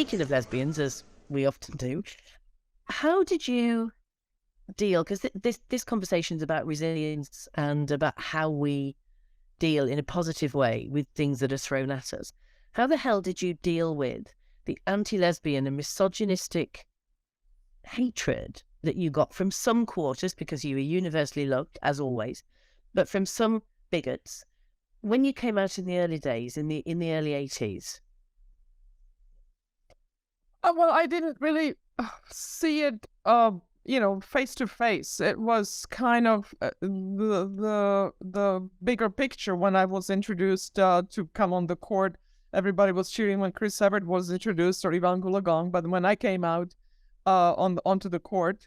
speaking of lesbians, as we often do, how did you deal? Because this conversation is about resilience and about how we deal in a positive way with things that are thrown at us. How the hell did you deal with the anti-lesbian and misogynistic hatred that you got from some quarters, because you were universally loved, as always, but from some bigots when you came out in the early days, in the early 80s? Well, I didn't really see it, face to face. It was kind of the bigger picture when I was introduced to come on the court. Everybody was cheering when Chris Evert was introduced, or Ivan Gulagong. But when I came out onto the court,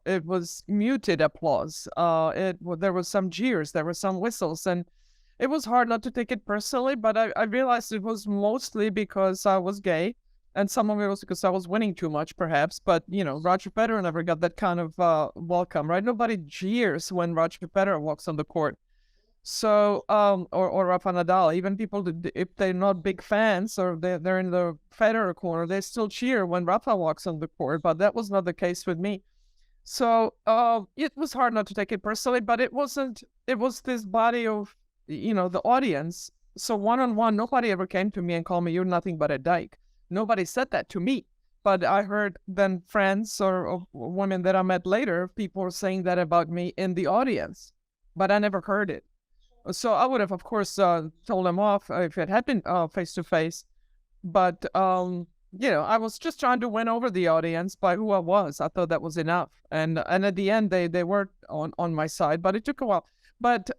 it was muted applause. There was some jeers, there were some whistles, and it was hard not to take it personally. But I realized it was mostly because I was gay. And some of it was because I was winning too much, perhaps. But, Roger Federer never got that kind of welcome, right? Nobody jeers when Roger Federer walks on the court. So, or Rafa Nadal, even people, if they're not big fans or they're in the Federer corner, they still cheer when Rafa walks on the court. But that was not the case with me. So it was hard not to take it personally, but it wasn't. It was this body of, the audience. So one-on-one, nobody ever came to me and called me, "You're nothing but a dyke." Nobody said that to me, but I heard then friends or women that I met later, people were saying that about me in the audience, but I never heard it. So I would have, of course, told them off if it had been face to face. But I was just trying to win over the audience by who I was. I thought that was enough, and at the end they were on my side, but it took a while. But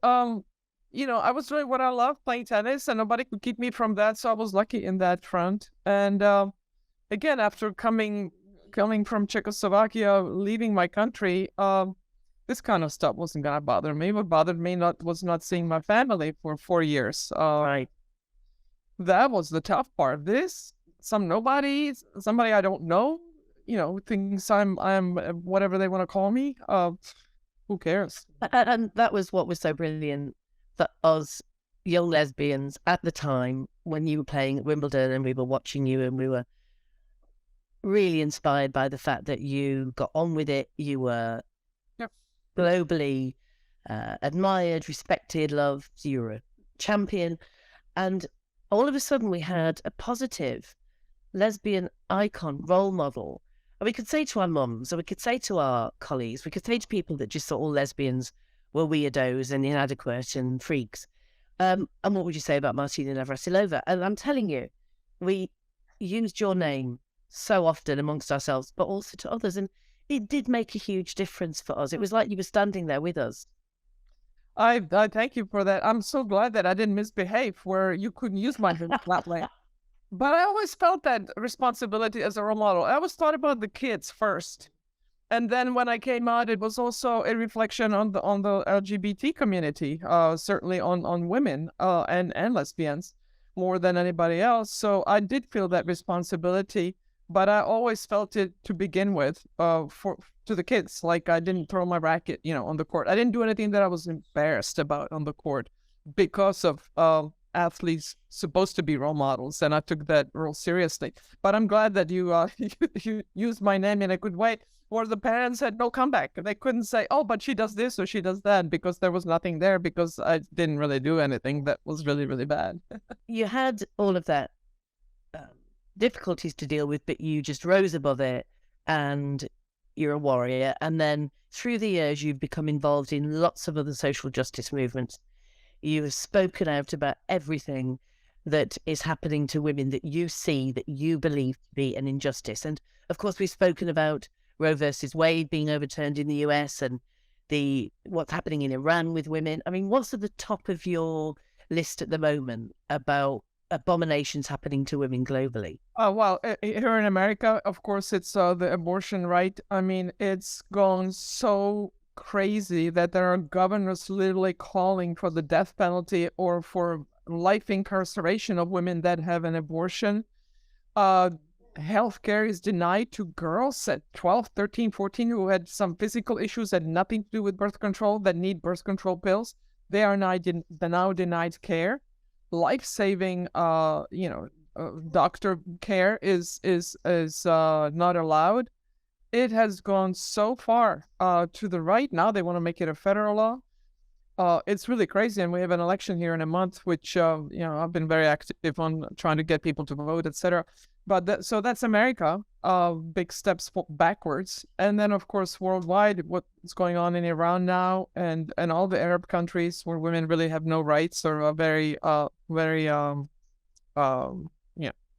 I was doing what I love, playing tennis, and nobody could keep me from that. So I was lucky in that front. And again, after coming from Czechoslovakia, leaving my country, this kind of stuff wasn't gonna bother me. What bothered me was not seeing my family for 4 years. Right. That was the tough part. Somebody I don't know, thinks I'm whatever they want to call me. Who cares? And that was what was so brilliant for us young lesbians at the time when you were playing at Wimbledon, and we were watching you, and we were really inspired by the fact that you got on with it. You were globally admired, respected, loved. You were a champion. And all of a sudden we had a positive lesbian icon, role model. And we could say to our mums, or we could say to our colleagues, we could say to people that just thought all lesbians were weirdos and inadequate and freaks. And what would you say about Martina Navratilova? And I'm telling you, we used your name so often amongst ourselves, but also to others. And it did make a huge difference for us. It was like you were standing there with us. I thank you for that. I'm so glad that I didn't misbehave where you couldn't use my name that way. But I always felt that responsibility as a role model. I always thought about the kids first. And then when I came out, it was also a reflection on the LGBT community, certainly on women and lesbians more than anybody else. So I did feel that responsibility, but I always felt it to begin with to the kids. Like I didn't throw my racket, on the court. I didn't do anything that I was embarrassed about on the court because of athletes supposed to be role models, and I took that real seriously. But I'm glad that you you used my name in a good way, where the parents had no comeback. They couldn't say, "Oh, but she does this or she does that," because there was nothing there, because I didn't really do anything that was really, really bad. You had all of that difficulties to deal with, but you just rose above it, and you're a warrior. And then through the years, you've become involved in lots of other social justice movements. You have spoken out about everything that is happening to women that you see, that you believe to be an injustice. And of course, we've spoken about Roe versus Wade being overturned in the US, and what's happening in Iran with women. I mean, what's at the top of your list at the moment about abominations happening to women globally? Oh, well, here in America, of course, it's the abortion right. I mean, it's gone so crazy that there are governors literally calling for the death penalty or for life incarceration of women that have an abortion. Healthcare is denied to girls at 12, 13, 14 who had some physical issues that had nothing to do with birth control, that need birth control pills. They are now denied care. Life-saving, doctor care is not allowed. It has gone so far to the right. Now they want to make it a federal law. It's really crazy, and we have an election here in a month, which I've been very active on trying to get people to vote, etc. But so that's America. Big steps backwards, and then of course worldwide, what's going on in Iran now, and all the Arab countries where women really have no rights, or are very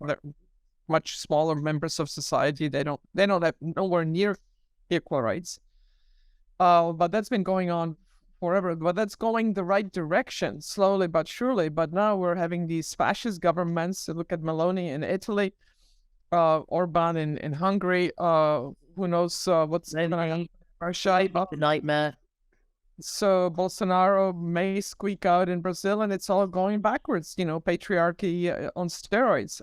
they're much smaller members of society. They don't have nowhere near equal rights. But that's been going on forever. But that's going the right direction, slowly but surely. But now we're having these fascist governments. Look at Meloni in Italy, Orban in Hungary. Who knows what's going on in Russia? The nightmare. So Bolsonaro may squeak out in Brazil, and it's all going backwards. Patriarchy on steroids.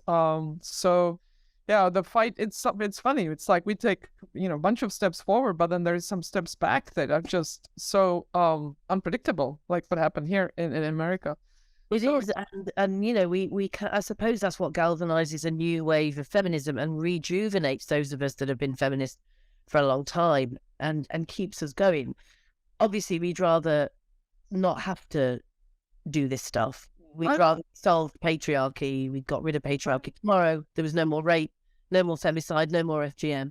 So yeah, the fight. It's funny. It's like we take a bunch of steps forward, but then there's some steps back that are just so unpredictable, like what happened here in America. It is, and I suppose that's what galvanizes a new wave of feminism and rejuvenates those of us that have been feminists for a long time, and keeps us going. Obviously, we'd rather not have to do this stuff. We'd rather solve patriarchy. We got rid of patriarchy tomorrow. There was no more rape, no more femicide, no more FGM.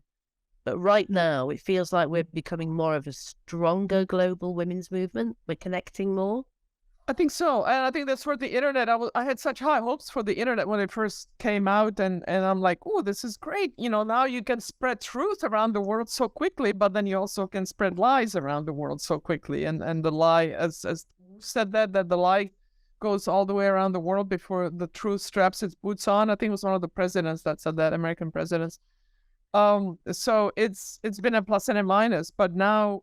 But right now, it feels like we're becoming more of a stronger global women's movement. We're connecting more. I think so, and I think that's where the internet. I had such high hopes for the internet when it first came out, and I'm like, oh, this is great. Now you can spread truth around the world so quickly, but then you also can spread lies around the world so quickly, and the lie, as said that the lie goes all the way around the world before the truth straps its boots on. I think it was one of the presidents that said that, American presidents. So it's been a plus and a minus, but now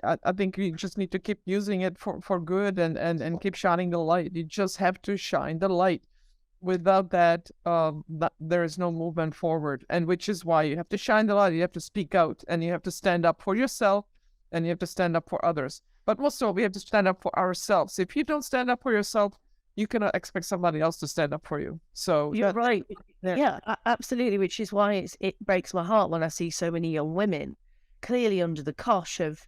I think we just need to keep using it for good, and keep shining the light. You just have to shine the light. Without that, there is no movement forward, and which is why you have to shine the light. You have to speak out, and you have to stand up for yourself, and you have to stand up for others. But also, we have to stand up for ourselves. If you don't stand up for yourself, you cannot expect somebody else to stand up for you. So you're right. Yeah, absolutely. Which is why it breaks my heart when I see so many young women clearly under the cosh of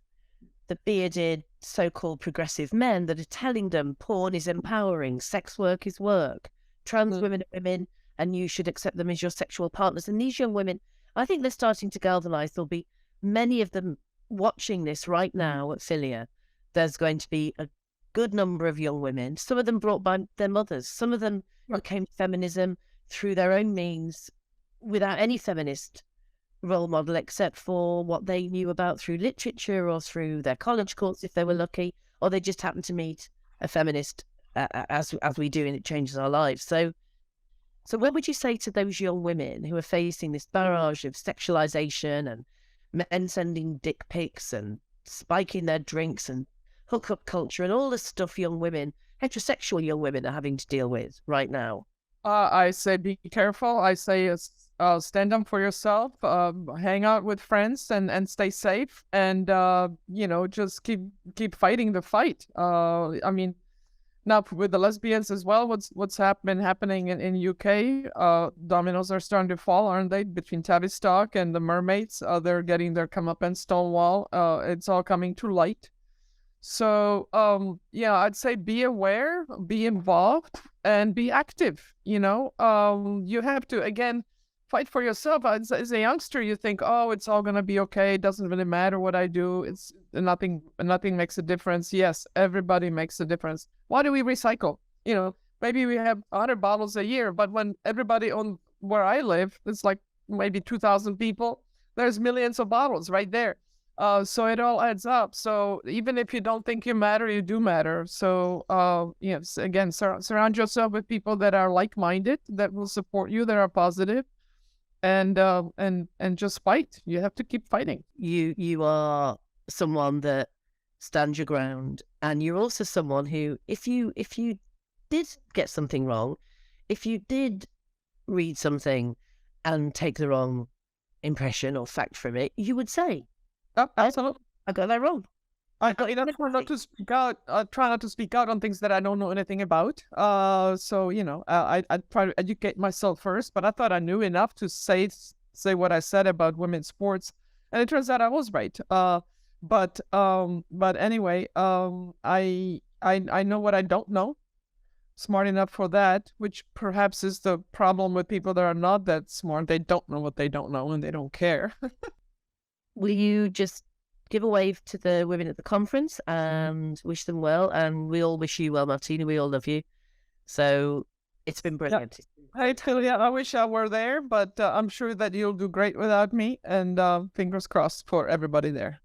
the bearded so-called progressive men that are telling them porn is empowering, sex work is work, trans women are women, and you should accept them as your sexual partners. And these young women, I think they're starting to galvanize. There'll be many of them watching this right now at FiLiA. There's going to be a good number of young women, some of them brought by their mothers, some of them came to feminism through their own means without any feminist role model except for what they knew about through literature or through their college course if they were lucky, or they just happened to meet a feminist as we do, and it changes our lives. So what would you say to those young women who are facing this barrage of sexualization and men sending dick pics and spiking their drinks and hookup culture and all the stuff young women, heterosexual young women, are having to deal with right now? I say be careful. I say stand up for yourself, hang out with friends, and stay safe, and just keep fighting the fight. I mean, now with the lesbians as well, what's been happening in UK? Dominoes are starting to fall, aren't they? Between Tavistock and the mermaids, they're getting their comeuppance, Stonewall. It's all coming to light. So I'd say be aware, be involved, and be active. You have to, again, fight for yourself. As a youngster, you think, oh, it's all gonna be okay. It doesn't really matter what I do. It's nothing makes a difference. Yes, everybody makes a difference. Why do we recycle? Maybe we have 100 bottles a year, but when everybody on where I live, it's like maybe 2,000 people, there's millions of bottles right there. So it all adds up. So even if you don't think you matter, you do matter. So yes, again, surround yourself with people that are like-minded, that will support you, that are positive, and just fight. You have to keep fighting. You are someone that stands your ground, and you're also someone who, if you did get something wrong, if you did read something and take the wrong impression or fact from it, you would say, Oh, absolutely. I got that wrong. I try not to speak out. Try not to speak out on things that I don't know anything about. So I try to educate myself first. But I thought I knew enough to say what I said about women's sports, and it turns out I was right. But anyway, I know what I don't know. Smart enough for that, which perhaps is the problem with people that are not that smart. They don't know what they don't know, and they don't care. Will you just give a wave to the women at the conference and wish them well? And we all wish you well, Martina. We all love you. So it's been brilliant. Hey, FiLiA, I wish I were there, but I'm sure that you'll do great without me. And fingers crossed for everybody there.